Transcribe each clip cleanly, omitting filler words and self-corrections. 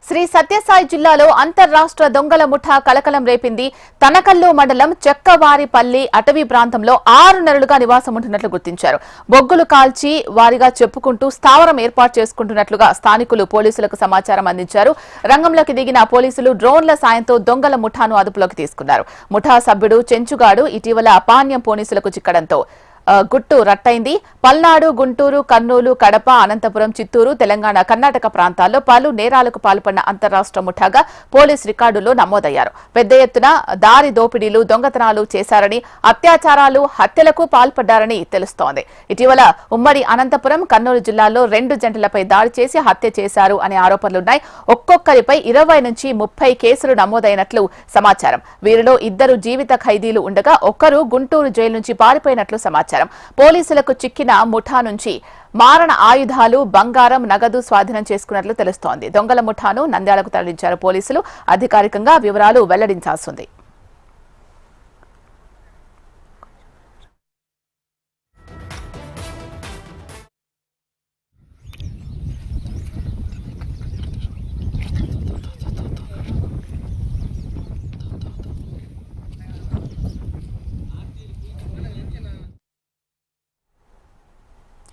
శ్రీ సత్యసాయి జిల్లాలో అంతర్రాష్ట్ర దొంగల ముఠా కలకలం రేపింది. తనకల్లు మండలం చెక్కవారిపల్లి అటవీ ప్రాంతంలో 6 నెలలుగా నివాసం ఉంటున్నట్లు గుర్తించారు. బొగ్గులు కాల్చి వారిగా చెప్పుకుంటూ స్థావరం ఏర్పాటు చేసుకుంటున్నట్లుగా స్థానికులు పోలీసులకు సమాచారం అందించారు. రంగంలోకి దిగిన పోలీసులు డ్రోన్ల సాయంతో దొంగల ముఠాను అదుపులోకి తీసుకున్నారు. ముఠా సభ్యుడు చెంచుగాడు ఇటీవల పాణ్యం పోలీసులకు చిక్కడంతో గుట్టు రట్టయింది. పల్నాడు, గుంటూరు, కర్నూలు, కడప, అనంతపురం, చిత్తూరు, తెలంగాణ, కర్ణాటక ప్రాంతాల్లో పలు నేరాలకు పాల్పడిన అంతర్రాష్ట్ర ముఠాగా పోలీస్ రికార్డుల్లో నమోదయ్యారు. పెద్ద ఎత్తున దారి దోపిడీలు, దొంగతనాలు చేశారని, అత్యాచారాలు, హత్యలకు పాల్పడ్డారని తెలుస్తోంది. ఇటీవల ఉమ్మడి అనంతపురం, కర్నూలు జిల్లాల్లో 2 జంటలపై దాడి చేసి హత్య చేశారు అనే ఆరోపణలున్నాయి. ఒక్కొక్కరిపై 20 నుంచి 30 కేసులు నమోదైనట్లు సమాచారం. వీరిలో 2 జీవిత ఖైదీలు ఉండగా ఒకరు గుంటూరు జైలు నుంచి పారిపోయినట్లు సమాచారం. పోలీసులకు చిక్కిన ముఠా నుంచి మారణ ఆయుధాలు, బంగారం, నగదు స్వాధీనం చేసుకున్నట్లు తెలుస్తోంది. దొంగల ముఠాను నంద్యాలకు తరలించారు పోలీసులు. అధికారికంగా వివరాలు వెల్లడించాల్సింది.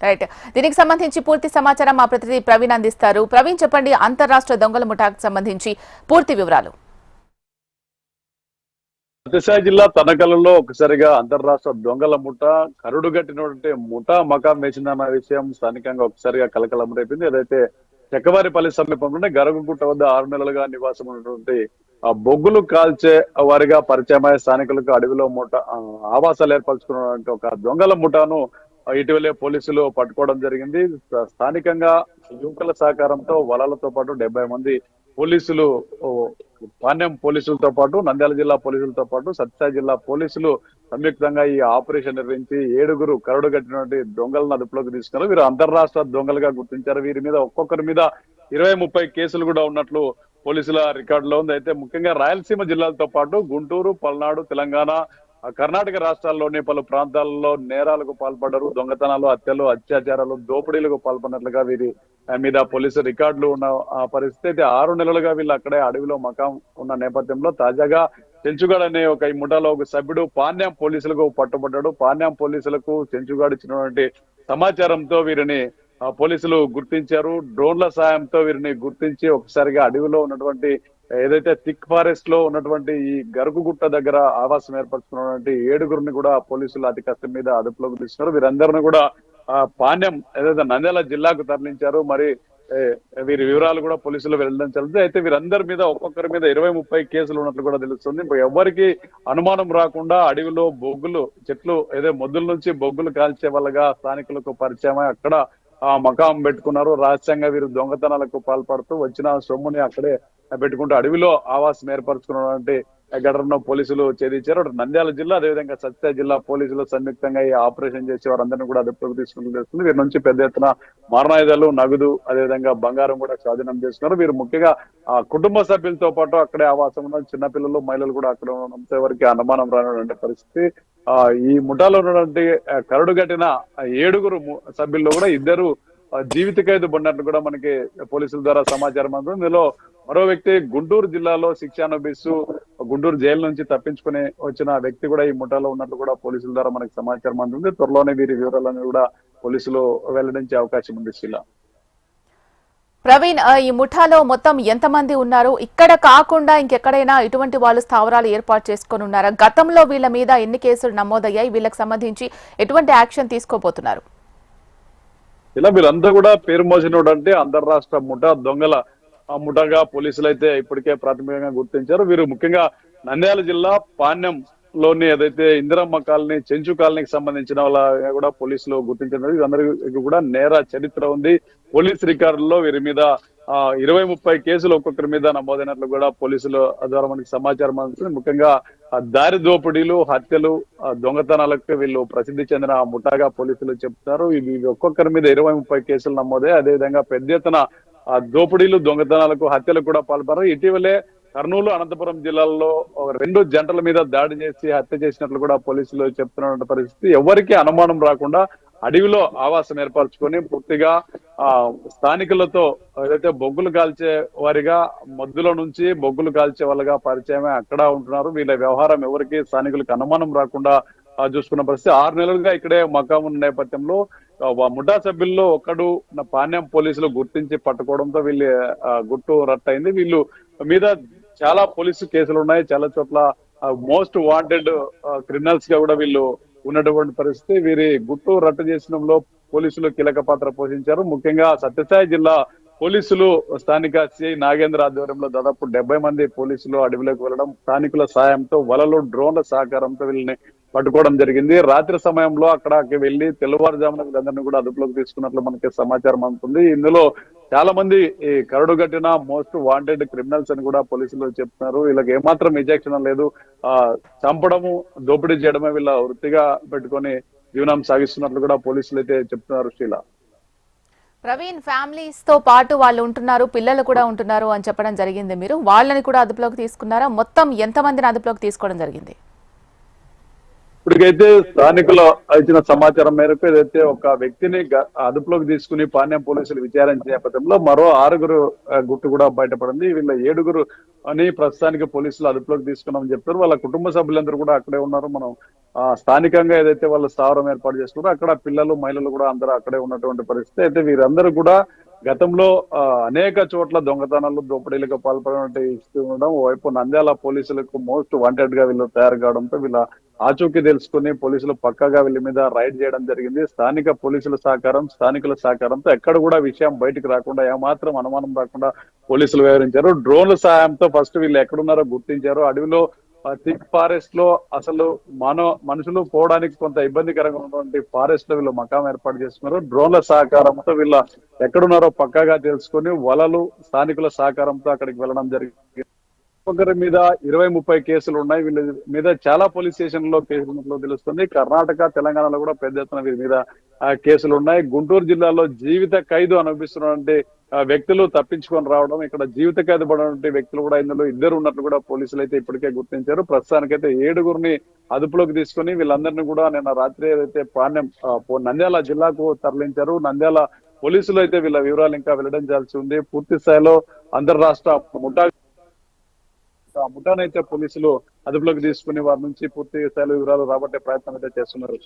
రైట్, దీనికి సంబంధించి పూర్తి సమాచారం మా ప్రతినిధి ప్రవీణ్ అందిస్తారు. ప్రవీణ్, చెప్పండి, అంతర్రాష్ట్ర దొంగల ముఠాకు సంబంధించి పూర్తి వివరాలు. సత్యసాయి జిల్లా తనకలలో ఒకసారిగా అంతర్రాష్ట్ర దొంగల ముఠా కరుడుగట్టినటువంటి ముఠా మకాం వేసిందన్న విషయం స్థానికంగా ఒకసారిగా కలకలం రేపింది. ఏదైతే చెక్కవారిపల్లి సమీపంలోనే గరగుగుట్ట వద్ద 6 నెలలుగా నివాసం ఉన్నటువంటి ఆ బొగ్గులు కాల్చే వారిగా పరిచయమయ్యే స్థానికులకు అడవిలో ఆవాసాలు ఏర్పరచుకున్నటువంటి ఒక దొంగల ముఠాను ఇటీవలే పోలీసులు పట్టుకోవడం జరిగింది. స్థానికంగా యువకుల సహకారంతో వలలతో పాటు 70 మంది పోలీసులు, పాణ్యం పోలీసులతో పాటు, నంద్యాల జిల్లా పోలీసులతో పాటు సత్యసాయి జిల్లా పోలీసులు సంయుక్తంగా ఈ ఆపరేషన్ నిర్వహించి 7 కరడు కట్టినటువంటి దొంగలను అదుపులోకి తీసుకున్నారు. వీరు అంతర్రాష్ట్ర దొంగలుగా గుర్తించారు. వీరి మీద ఒక్కొక్కరి మీద 20-30 కేసులు కూడా ఉన్నట్లు పోలీసుల రికార్డులో ఉంది. అయితే ముఖ్యంగా రాయలసీమ జిల్లాలతో పాటు గుంటూరు, పల్నాడు, తెలంగాణ, కర్ణాటక రాష్ట్రాల్లోని పలు ప్రాంతాలలో నేరాలకు పాల్పడ్డారు. దొంగతనాలు, హత్యలు, అత్యాచారాలు, దోపిడీలకు పాల్పడినట్లుగా వీరి మీద పోలీసు రికార్డులు ఉన్న పరిస్థితి. 6 నెలలుగా వీళ్ళు అక్కడే అడవిలో మకాం ఉన్న నేపథ్యంలో తాజాగా చెంచుగాడు అనే ఒక ఈ ముఠాలో ఒక సభ్యుడు పాణ్యం పోలీసులకు పట్టుబడ్డాడు. పాణ్యం పోలీసులకు చెంచుగాడు ఇచ్చినటువంటి సమాచారంతో వీరిని పోలీసులు గుర్తించారు. డ్రోన్ల సాయంతో వీరిని గుర్తించి ఒకసారిగా అడవిలో ఉన్నటువంటి ఏదైతే థిక్ ఫారెస్ట్ లో ఉన్నటువంటి ఈ గరుగుగుట్ట దగ్గర ఆవాసం ఏర్పరచుకున్నటువంటి 7 కూడా పోలీసులు అతి కష్టం మీద అదుపులోకి తీసుకున్నారు. వీరందరినీ కూడా పాణ్యం ఏదైతే నంద్యాల జిల్లాకు తరలించారు. మరి వీరి వివరాలు కూడా పోలీసులు వెల్లడించాలి. అయితే వీరందరి మీద ఒక్కొక్కరి మీద 20-30 కేసులు ఉన్నట్లు కూడా తెలుస్తుంది. ఎవరికి అనుమానం రాకుండా అడవిలో బొగ్గులు చెట్లు మొద్దుల నుంచి బొగ్గులు కాల్చే వాళ్ళగా స్థానికులకు పరిచయమై అక్కడ మకాం పెట్టుకున్నారు. రహస్యంగా వీరు దొంగతనాలకు పాల్పడుతూ వచ్చిన సొమ్ముని అక్కడే పెట్టుకుంటూ అడవిలో ఆవాసం ఏర్పరచుకున్నటువంటి ఘటనను పోలీసులు ఛేదించారు. నంద్యాల జిల్లా అదేవిధంగా సత్యసాయి జిల్లా పోలీసులు సంయుక్తంగా ఈ ఆపరేషన్ చేసి వారందరినీ కూడా అదుపులోకి తీసుకుని తెలుస్తుంది. వీరి నుంచి పెద్ద ఎత్తున మారణాయుధాలు, నగదు, అదేవిధంగా బంగారం కూడా స్వాధీనం చేసుకున్నారు. వీరు ముఖ్యంగా కుటుంబ సభ్యులతో పాటు అక్కడే ఆవాసం ఉన్న చిన్నపిల్లలు, మహిళలు కూడా అక్కడ ఉన్నంత వరకు అనుమానం రానటువంటి పరిస్థితి. ఈ ముఠాలో ఉన్నటువంటి కరడుగట్టిన 7 సభ్యుల్లో కూడా 2 జీవిత ఖైదు పడినట్లు కూడా మనకి పోలీసుల ద్వారా సమాచారం అందుతుంది. ఇందులో మరో వ్యక్తి గుంటూరు జిల్లాలో శిక్ష అనుభవిస్తూ గుంటూరు జైలు నుంచి తప్పించుకుని వచ్చిన వ్యక్తి కూడా ఈ ముఠాలో ఉన్నట్లు కూడా పోలీసుల ద్వారా మనకి సమాచారం అందుతుంది. త్వరలోనే వీరి వివరాలను కూడా పోలీసులు వెల్లడించే అవకాశం ఉంది. శీల, ప్రవీణ్, ఈ ముఠాలో మొత్తం ఎంతమంది ఉన్నారు? ఇక్కడ కాకుండా ఇంకెక్కడైనా ఇటువంటి వాళ్ళు స్థావరాలు ఏర్పాటు చేసుకుని ఉన్నారా? గతంలో వీళ్ళ మీద ఎన్ని కేసులు నమోదయ్యాయి? వీళ్ళకి సంబంధించి ఎటువంటి యాక్షన్ తీసుకోబోతున్నారు? ఇలా వీళ్ళంతా కూడా పేరు మోసినటువంటి అంతర్రాష్ట్ర ముఠా దొంగల ముఠాగా పోలీసులు అయితే ఇప్పటికే ప్రాథమికంగా గుర్తించారు. వీరు ముఖ్యంగా నంద్యాల జిల్లా పాణ్యం లోని ఏదైతే ఇందిరమ్మ కాలనీ, చెంచు కాలనీకి సంబంధించిన వాళ్ళ కూడా పోలీసులు గుర్తించారు. వీరందరికీ కూడా నేర చరిత్ర ఉంది. పోలీస్ రికార్డుల్లో వీరి మీద 20-30 కేసులు ఒక్కొక్కరి మీద నమోదైనట్లు కూడా పోలీసుల ద్వారా మనకి సమాచారం అందుతుంది. ముఖ్యంగా దారి దోపిడీలు, హత్యలు, దొంగతనాలకు వీళ్ళు ప్రసిద్ధి చెందిన ముఠాగా పోలీసులు చెప్తున్నారు. ఇవి ఒక్కొక్కరి మీద 20-30 కేసులు నమోదే. అదేవిధంగా పెద్ద ఎత్తున దోపిడీలు, దొంగతనాలకు, హత్యలకు కూడా పాల్పడ్డారు. ఇటీవలే కర్నూలు, అనంతపురం జిల్లాల్లో 2 జంటల మీద దాడి చేసి హత్య చేసినట్లు కూడా పోలీసులు చెప్తున్న పరిస్థితి. ఎవరికి అనుమానం రాకుండా అడవిలో ఆవాసం ఏర్పరచుకొని పూర్తిగా స్థానికులతో ఏదైతే బొగ్గులు కాల్చే వారిగా మద్దులో నుంచి బొగ్గులు కాల్చే వాళ్ళగా పరిచయమే అక్కడ ఉంటున్నారు. వీళ్ళ వ్యవహారం ఎవరికి స్థానికులకు అనుమానం రాకుండా చూసుకున్న పరిస్థితి. 6 నెలలుగా ఇక్కడే మకాం ఉన్న నేపథ్యంలో ముఠా సభ్యుల్లో ఒకడు పాణ్యం పోలీసులు గుర్తించి పట్టుకోవడంతో వీళ్ళు గుట్టు రట్టయింది. వీళ్ళు మీద చాలా పోలీసు కేసులు ఉన్నాయి. చాలా చోట్ల మోస్ట్ వాంటెడ్ క్రిమినల్స్ గా కూడా వీళ్ళు ఉన్నటువంటి పరిస్థితి. వీరి గుట్టు రట్టు చేసడంలో పోలీసులు కీలక పాత్ర పోషించారు. ముఖ్యంగా సత్యసాయి జిల్లా పోలీసులు స్థానిక సిఐ నాగేంద్ర ఆధ్వర్యంలో దాదాపు 70 మంది పోలీసులు అడవిలోకి వెళ్లడం, స్థానికుల సాయంతో వలలు, డ్రోన్ల సహకారంతో వీళ్ళని పట్టుకోవడం జరిగింది. రాత్రి సమయంలో అక్కడికి వెళ్లి తెల్లవారుజామున వీళ్ళందరినీ కూడా అదుపులోకి తీసుకున్నట్లు మనకి సమాచారం అందుతుంది. ఇందులో చాలా మంది ఈ కరడు కట్టిన మోస్ట్ వాంటెడ్ క్రిమినల్స్ అని కూడా పోలీసులు చెప్తున్నారు. వీళ్ళకి ఏమాత్రం విచక్షణ లేదు. చంపడము, దోపిడీ చేయడమే వీళ్ళ వృత్తిగా పెట్టుకొని జీవనం సాగిస్తున్నట్లు కూడా పోలీసులు అయితే చెప్తున్నారు. శ్రీల, ప్రవీణ్, ఫ్యామిలీస్ తో పాటు వాళ్ళు ఉంటున్నారు, పిల్లలు కూడా ఉంటున్నారు అని చెప్పడం జరిగింది. మీరు వాళ్ళని కూడా అదుపులోకి తీసుకున్నారా? మొత్తం ఎంతమందిని అదుపులోకి తీసుకోవడం జరిగింది? ఇప్పటికైతే స్థానికులు ఇచ్చిన సమాచారం మేరకు ఏదైతే ఒక వ్యక్తిని అదుపులోకి తీసుకుని పాణ్యం పోలీసులు విచారించే నేపథ్యంలో మరో 6గురు గుట్టు కూడా బయటపడింది. వీళ్ళ 7గురు అని ప్రస్తుతానికి పోలీసులు అదుపులోకి తీసుకున్నామని చెప్తారు. వాళ్ళ కుటుంబ సభ్యులందరూ కూడా అక్కడే ఉన్నారు. మనం స్థానికంగా ఏదైతే వాళ్ళ స్థావరం ఏర్పాటు చేసుకున్నారో అక్కడ పిల్లలు, మహిళలు కూడా అందరూ అక్కడే ఉన్నటువంటి పరిస్థితి. అయితే వీరందరూ కూడా గతంలో అనేక చోట్ల దొంగతనాలు, దోపిడీలకు పాల్పడినట్టు ఇస్తూ ఉండడం, ఓవైపు నంద్యాల పోలీసులకు మోస్ట్ వాంటెడ్ గా వీళ్ళు తయారు కావడంతో వీళ్ళ ఆచూకీ తెలుసుకుని పోలీసులు పక్కాగా వీళ్ళ మీద రైడ్ చేయడం జరిగింది. స్థానిక పోలీసుల సహకారం, స్థానికుల సహకారంతో ఎక్కడ కూడా విషయం బయటకు రాకుండా, ఏమాత్రం అనుమానం రాకుండా పోలీసులు వ్యవహరించారు. డ్రోన్ల సహాయంతో ఫస్ట్ వీళ్ళు ఎక్కడున్నారో గుర్తించారు. అడవిలో థిక్ ఫారెస్ట్ లో అసలు మనుషులు పోవడానికి కొంత ఇబ్బందికరంగా ఉన్నటువంటి ఫారెస్ట్ లో వీళ్ళు మకాం ఏర్పాటు చేస్తున్నారు. డ్రోన్ల సహకారంతో వీళ్ళ ఎక్కడున్నారో పక్కాగా తెలుసుకుని వలలు, స్థానికుల సహకారంతో అక్కడికి వెళ్ళడం జరిగింది. ఒకరి మీద 20-30 కేసులు ఉన్నాయి. వీళ్ళ మీద చాలా పోలీస్ స్టేషన్ లో కేసులు ఉన్నట్లు తెలుస్తుంది. కర్ణాటక, తెలంగాణలో కూడా పెద్ద ఎత్తున వీరి మీద కేసులు ఉన్నాయి. గుంటూరు జిల్లాలో జీవిత ఖైదు అనుభవిస్తున్నటువంటి వ్యక్తులు తప్పించుకొని రావడం, ఇక్కడ జీవిత ఖైదు పడినటువంటి వ్యక్తులు కూడా ఇందులో 2 ఉన్నట్లు కూడా పోలీసులు అయితే ఇప్పటికే గుర్తించారు. ప్రస్తుతానికైతే 7గురిని అదుపులోకి తీసుకుని వీళ్ళందరినీ కూడా నిన్న రాత్రి ఏదైతే పాణ్యం నంద్యాల జిల్లాకు తరలించారు. నంద్యాల పోలీసులు అయితే వీళ్ళ వివరాలు ఇంకా వెల్లడించాల్సి ఉంది. పూర్తి స్థాయిలో అంతర్రాష్ట్ర ముఠానైతే పోలీసులు అదుపులోకి తీసుకుని వారి నుంచి పూర్తి స్థాయిలో వివరాలు రాబట్టే ప్రయత్నం అయితే చేస్తున్నారు.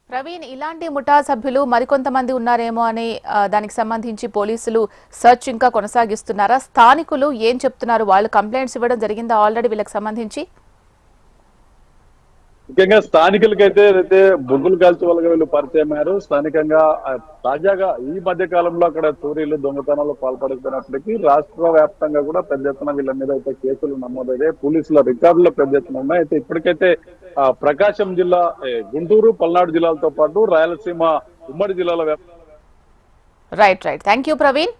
ప్రవీణ్, ఇలాంటి ముఠా సభ్యులు మరికొంతమంది ఉన్నారేమో అని దానికి సంబంధించి పోలీసులు సర్చ్ ఇంకా కొనసాగిస్తున్నారా? స్థానికులు ఏం చెప్తున్నారు? వాళ్ళు కంప్లైంట్స్ ఇవ్వడం జరిగిందా ఆల్రెడీ వీళ్ళకి సంబంధించి? ముఖ్యంగా స్థానికులకైతే ఏదైతే బొగ్గులు కాల్చే వాళ్ళగా వీళ్ళు పరిచయం అయ్యారు. స్థానికంగా తాజాగా ఈ మధ్య కాలంలో అక్కడ చోరీలు, దొంగతనాలు పాల్పడుతున్నప్పటికీ రాష్ట్ర వ్యాప్తంగా కూడా పెద్ద ఎత్తున వీళ్ళ మీద అయితే కేసులు నమోదయ్యాయి. పోలీసుల రికార్డులో పెద్ద ఎత్తున ఉన్నాయి. అయితే ఇప్పటికైతే ప్రకాశం జిల్లా, గుంటూరు, పల్నాడు జిల్లాలతో పాటు రాయలసీమ ఉమ్మడి జిల్లాల రైట్. Thank you Praveen.